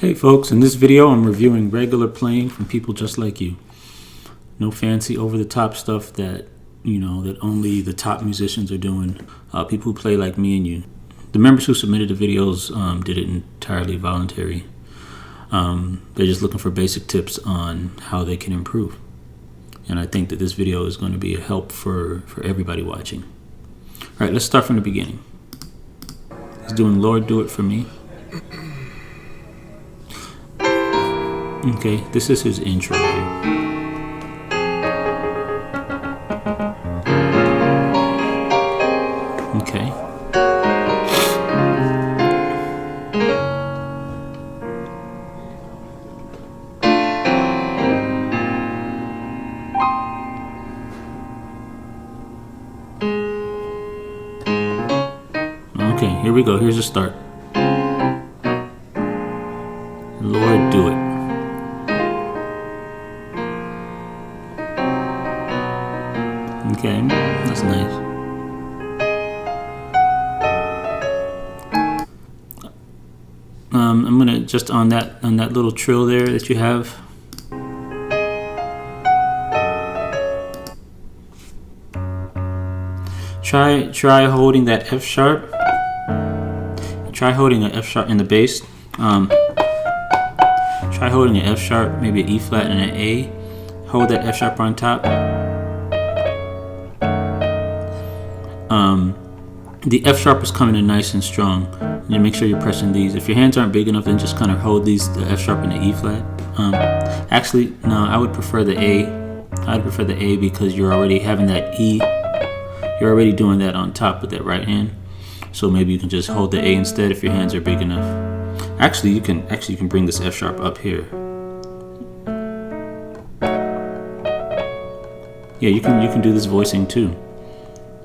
Hey folks, in this video I'm reviewing regular playing from people just like you. No fancy over-the-top stuff that, that only the top musicians are doing. People who play like me and you. The members who submitted the videos did it entirely voluntary. They're just looking for basic tips on how they can improve. And I think that this video is going to be a help for everybody watching. Alright, let's start from the beginning. He's doing Lord Do It For Me. Okay, this is his intro here. Okay. Okay, here we go. Here's the start. Lord, do it. Okay, that's nice. I'm gonna just on that little trill there that you have. Try holding that F sharp. Try holding an F sharp in the bass. Try holding an F sharp, maybe an E flat and an A. Hold that F sharp on top. The F sharp is coming in nice and strong. You make sure you're pressing these. If your hands aren't big enough, then just kind of hold the F sharp and the E flat. Actually, no, I would prefer the A. I'd prefer the A because you're already having that E. You're already doing that on top with that right hand. So maybe you can just hold the A instead if your hands are big enough. Actually, you can bring this F sharp up here. Yeah, you can do this voicing too.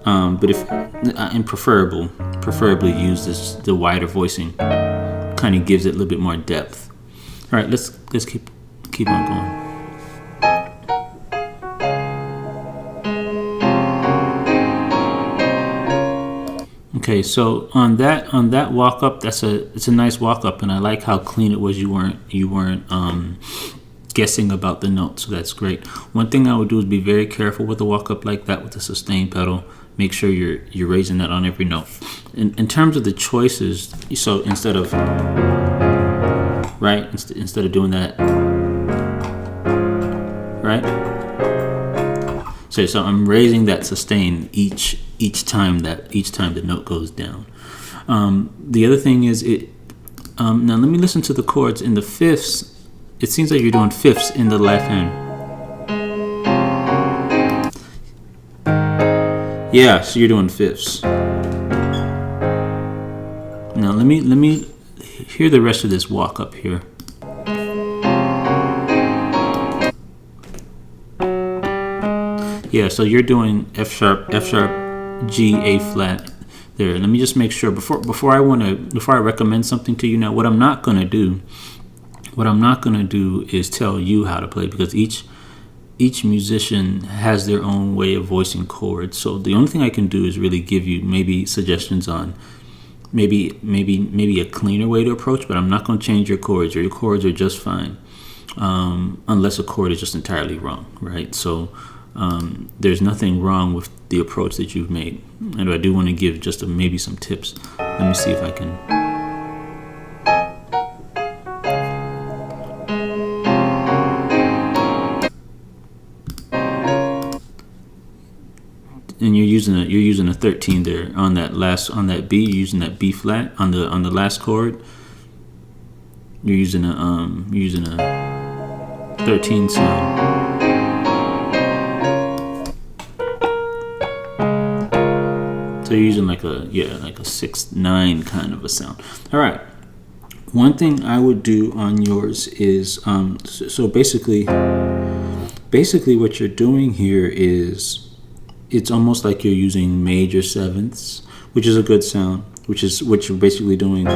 But if and preferably use the wider voicing. Kind of gives it a little bit more depth. All right, let's keep on going. Okay, so on that walk up, it's a nice walk up, and I like how clean it was. You weren't guessing about the notes, so that's great. One thing I would do is be very careful with a walk up like that with the sustain pedal. Make sure you're raising that on every note. In terms of the choices, so instead of doing that, right? So I'm raising that sustain each time the note goes down. The other thing is now let me listen to the chords in the fifths. It seems like you're doing fifths in the left hand. Yeah, so you're doing fifths. Now let me hear the rest of this walk up here. Yeah, so you're doing F sharp, G, A flat there. Let me just make sure before I recommend something to you. Now, what I'm not gonna do is tell you how to play, because each musician has their own way of voicing chords. So the only thing I can do is really give you maybe suggestions on maybe a cleaner way to approach, but I'm not going to change your chords. Your chords are just fine, unless a chord is just entirely wrong, right? So there's nothing wrong with the approach that you've made, and I do want to give just maybe some tips. Let me see if I can. And you're using a 13 there on that B. You're using that B flat on the last chord. You're using a 13 sound. So you're using like a 6/9 kind of a sound. All right. One thing I would do on yours is so basically what you're doing here is it's almost like you're using major sevenths, which is a good sound, which is what you're basically doing.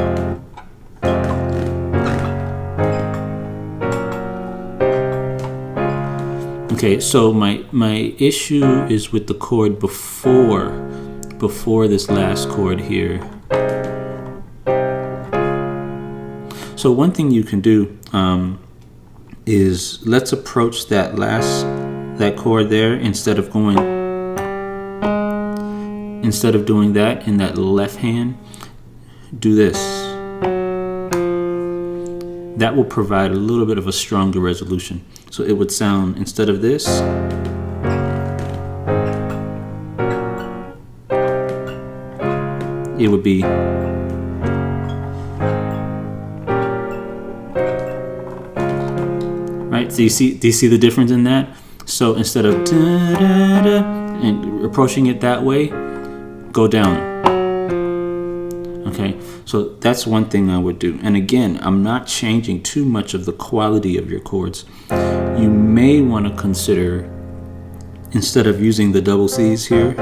Okay, so my issue is with the chord before this last chord here. So one thing you can do is let's approach that chord there instead of doing that in that left hand. Do this. That will provide a little bit of a stronger resolution. So it would sound, instead of this, it would be right. So do you see the difference in that? So instead of da, da, da, and approaching it that way, go down. Okay, so that's one thing I would do. And again, I'm not changing too much of the quality of your chords. You may want to consider, instead of using the double C's here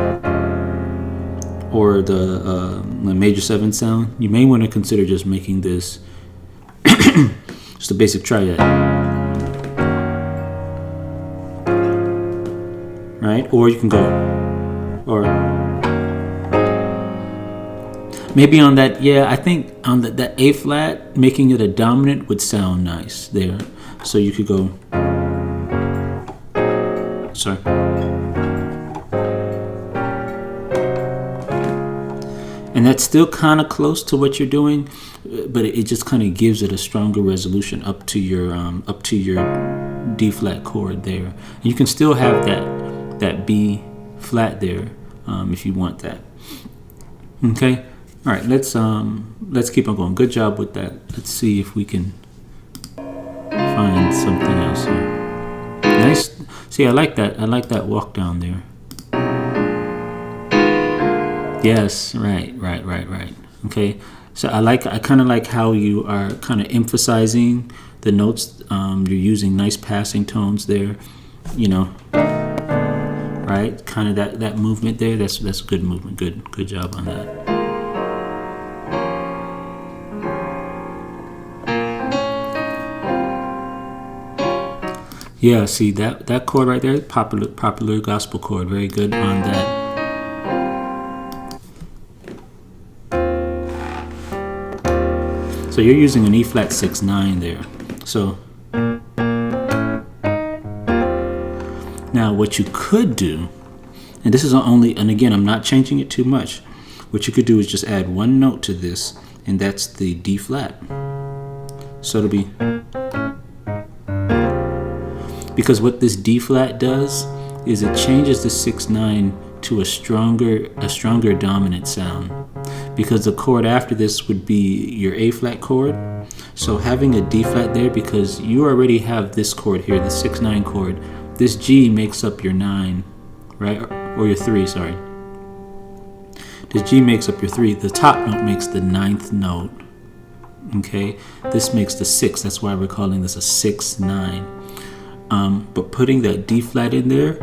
or the major 7 sound, you may want to consider just making this just a basic triad, right? Or you can go, or maybe on that, I think on that A flat, making it a dominant would sound nice there. So you could go, sorry. And that's still kind of close to what you're doing, but it just kind of gives it a stronger resolution up to your D flat chord there. And you can still have that B flat there if you want that. Okay. All right, let's keep on going. Good job with that. Let's see if we can find something else here. Nice. See, I like that. I like that walk down there. Yes, right. Okay, so I kind of like how you are kind of emphasizing the notes. You're using nice passing tones there. You know, right? Kind of that movement there. That's good movement. Good job on that. Yeah, see that chord right there, popular gospel chord, very good on that. So you're using an E flat 6/9 there. So now what you could do, and this is only, and again, I'm not changing it too much. What you could do is just add one note to this, and that's the D flat. So it'll be, because what this D flat does is it changes the 6/9 to a stronger dominant sound, because the chord after this would be your A flat chord. So having a D flat there, because you already have this chord here, the 6/9 chord, this G makes up your 9, right? Or your 3, sorry. This G makes up your 3. The top note makes the 9th note. Okay, this makes the 6. That's why we're calling this a 6/9. But putting that D flat in there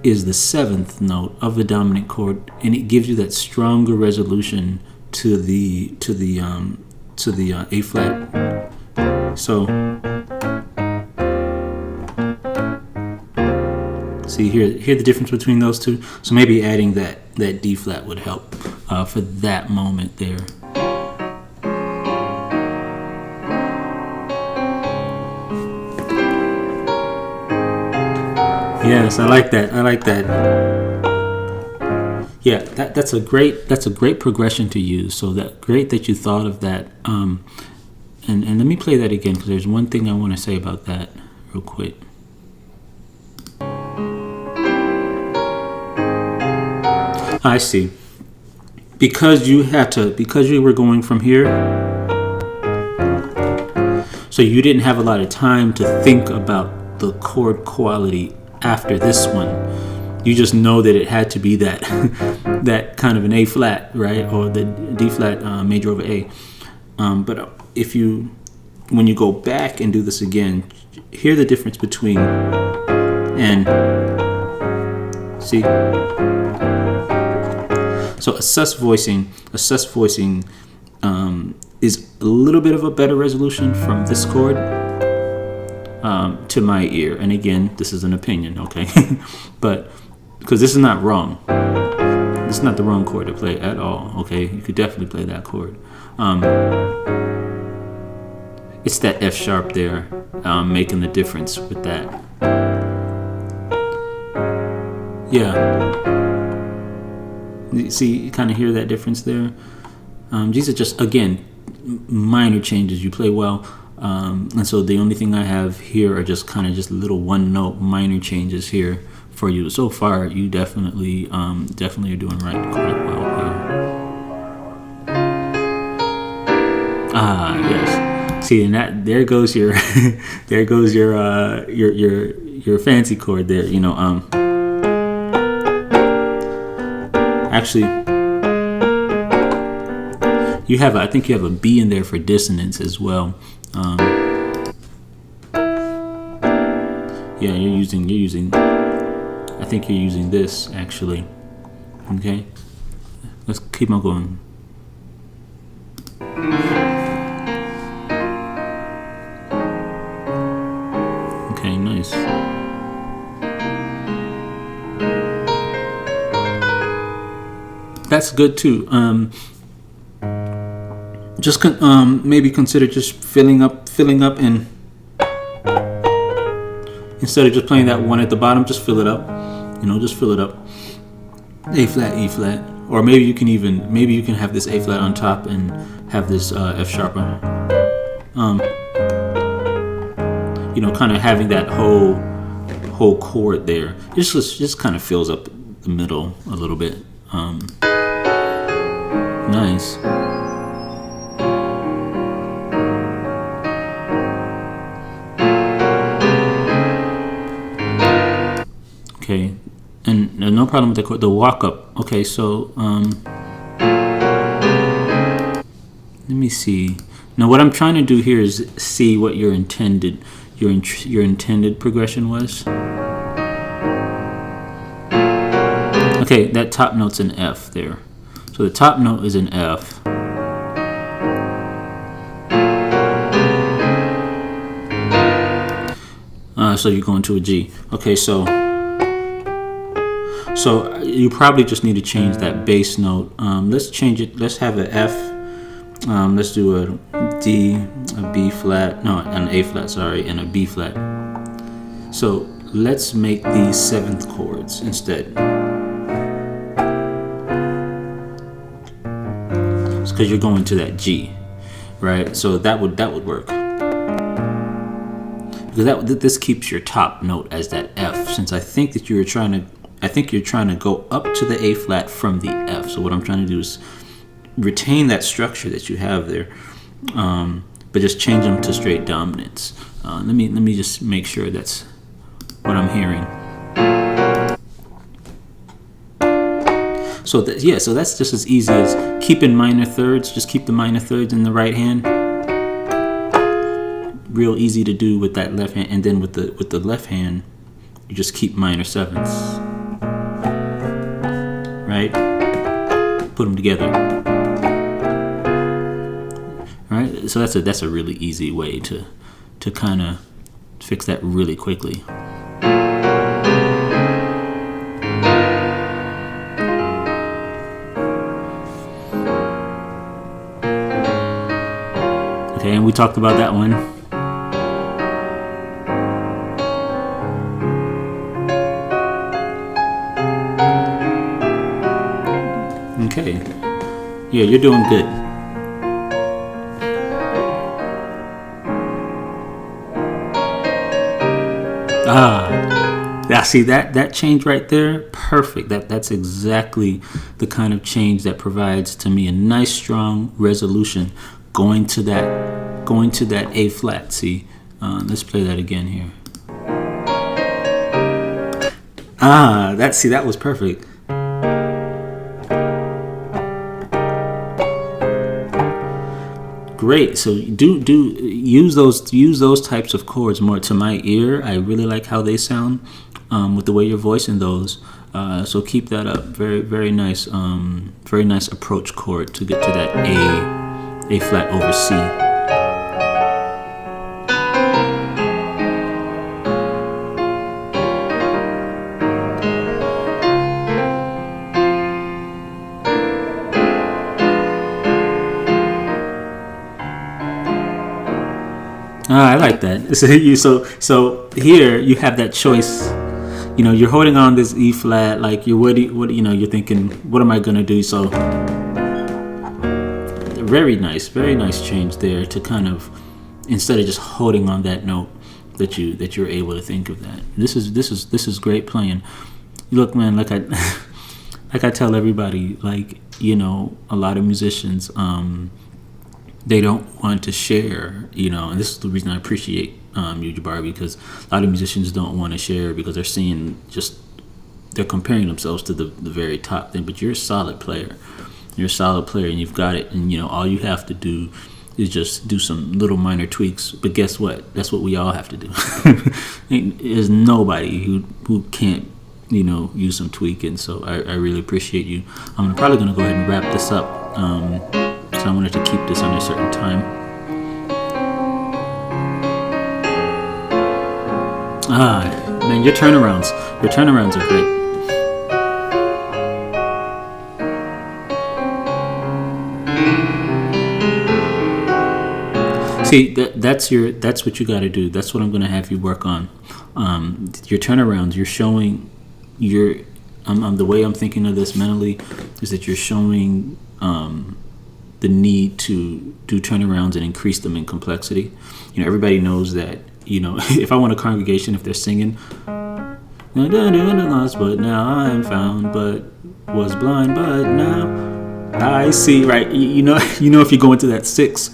is the 7th note of the dominant chord, and it gives you that stronger resolution to the A flat. So see hear the difference between those two. So maybe adding that D flat would help for that moment there. Yes, I like that. Yeah, that's a great progression to use. So that great that you thought of that. And let me play that again, because there's one thing I want to say about that real quick. I see. Because you were going from here, so you didn't have a lot of time to think about the chord quality after this one. You just know that it had to be that that kind of an A flat, right, or the D flat major over A. But when you go back and do this again, hear the difference between, and see. So a sus voicing is a little bit of a better resolution from this chord. To my ear, and again, this is an opinion, okay? But because this is not wrong, this is not the wrong chord to play at all, okay? You could definitely play that chord. It's that F sharp there, making the difference with that. Yeah. See, you kind of hear that difference there. These are just, again, minor changes. You play well. And so the only thing I have here are just kind of just little one note minor changes here for you. So far, you definitely are doing quite well here. Ah, yes. See, and that there goes your there goes your fancy chord there. Actually, I think you have a B in there for dissonance as well. Yeah, you're using. I think you're using this actually. Okay, let's keep on going. Okay, nice. That's good too. Just maybe consider just filling up, and instead of just playing that one at the bottom, just fill it up. Just fill it up. A flat, E flat, or maybe you can have this A flat on top and have this F sharp on. Kind of having that whole chord there. Just kind of fills up the middle a little bit. Nice. Okay, and no problem with the walk up. Okay, so let me see. Now, what I'm trying to do here is see what your intended progression was. Okay, that top note's an F there. So the top note is an F. So you go into a G. Okay, so you probably just need to change that bass note. Let's change it. Let's have an F. Let's do a D, a B flat, no, an A flat, sorry, and a B flat. So let's make these seventh chords instead. Because you're going to that G, right? So that would work. Because this keeps your top note as that F. Since I think that you're trying to go up to the A flat from the F. So what I'm trying to do is retain that structure that you have there, but just change them to straight dominance. Let me just make sure that's what I'm hearing. So that's just as easy as keeping minor thirds. Just keep the minor thirds in the right hand. Real easy to do with that left hand, and then with the left hand, you just keep minor sevenths. Right? Put them together. Right? So that's a really easy way to kind of fix that really quickly. Okay, and we talked about that one. Okay. Yeah, you're doing good. Now see that change right there? Perfect. That's exactly the kind of change that provides to me a nice strong resolution going to that A flat. See? Let's play that again here. That was perfect. Great. So do use those types of chords more. To my ear, I really like how they sound with the way you're voicing those. So keep that up. Very, very nice. Very nice approach chord to get to that A flat over C. I like that. So here you have that choice. You know, you're holding on this E flat, like you're thinking, what am I gonna do? So very nice change there to kind of, instead of just holding on that note, that you're able to think of that. This is great playing. Look, man, like I tell everybody, like, you know, a lot of musicians, they don't want to share, you know, and this is the reason I appreciate you, Jabari, because a lot of musicians don't want to share because they're seeing they're comparing themselves to the very top thing. But you're a solid player. You're a solid player, and you've got it. And, you know, all you have to do is just do some little minor tweaks. But guess what? That's what we all have to do. There's nobody who can't, you know, use some tweaking. So I really appreciate you. I'm probably going to go ahead and wrap this up. So I wanted to keep this on a certain time. Man, your turnarounds are great. See, that's what you got to do. That's what I'm going to have you work on. Your turnarounds. You're showing the way I'm thinking of this mentally is that you're showing the need to do turnarounds and increase them in complexity. You know, everybody knows that. You know, if I want a congregation, if they're singing, lost, but now I'm found, but was blind, but now I see. Right? You know, if you go into that six.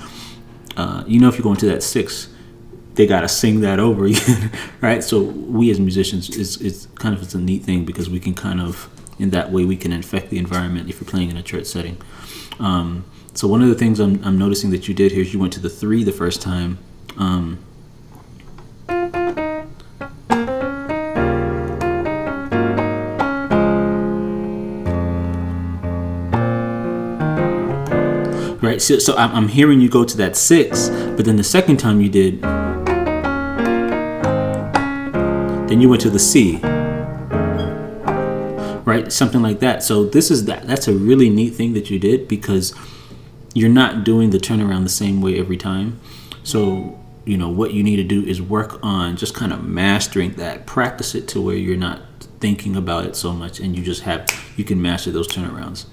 They gotta sing that over again, right? So we as musicians, it's a neat thing because we can kind of, in that way, we can infect the environment if you're playing in a church setting. So one of the things I'm noticing that you did here is you went to the 3 the first time. Right, so I'm hearing you go to that 6, but then the second time you did, then you went to the C, right? Something like that. So that's a really neat thing that you did because you're not doing the turnaround the same way every time. So, you know, what you need to do is work on just kind of mastering that, practice it to where you're not thinking about it so much and you can master those turnarounds.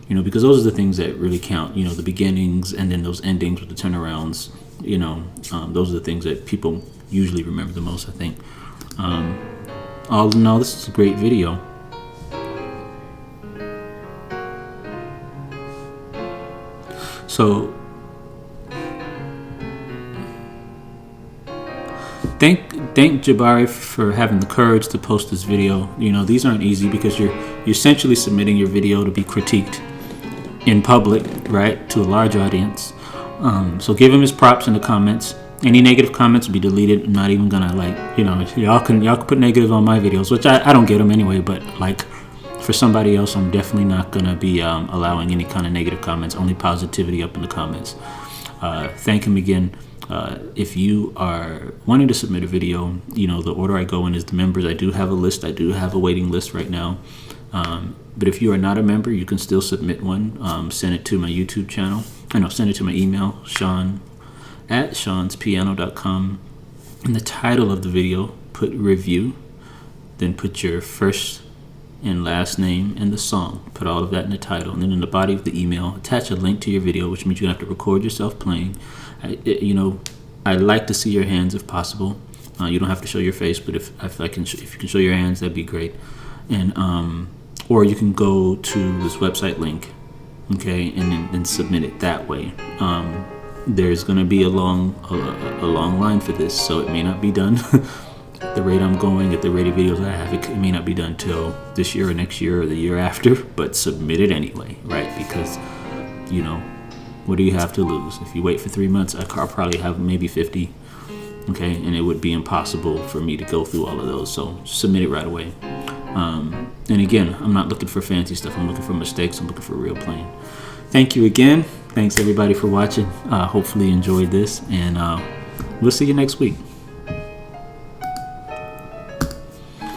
You know, because those are the things that really count, you know, the beginnings and then those endings with the turnarounds, you know, those are the things that people usually remember the most, I think. All in all, this is a great video. So, thank Jabari for having the courage to post this video. You know, these aren't easy because you're essentially submitting your video to be critiqued in public, right, to a large audience. So give him his props in the comments. Any negative comments will be deleted. I'm not even gonna, like, you know, y'all can put negative on my videos, which I don't get them anyway, but like for somebody else, I'm definitely not gonna be allowing any kind of negative comments, only positivity up in the comments. Thank him again. If you are wanting to submit a video, you know, the order I go in is the members. I do have a list. I do have a waiting list right now. But if you are not a member, you can still submit one. Send it to my YouTube channel. Send it to my email, Sean@seanspiano.com. In the title of the video, put review. Then put your first and last name and the song. Put all of that in the title. And then in the body of the email, attach a link to your video, which means you have to record yourself playing. I like to see your hands if possible. You don't have to show your face, but if you can show your hands, that'd be great. And or you can go to this website link, okay, and then submit it that way. There's going to be a long line for this, so it may not be done. At the rate I'm going, at the rate of videos I have, it may not be done till this year or next year or the year after. But submit it anyway, right? Because, you know, what do you have to lose? If you wait for 3 months, I'll probably have maybe 50. Okay, and it would be impossible for me to go through all of those. So submit it right away. And again, I'm not looking for fancy stuff. I'm looking for mistakes. I'm looking for real playing. Thank you again. Thanks everybody for watching. Hopefully you enjoyed this, and we'll see you next week.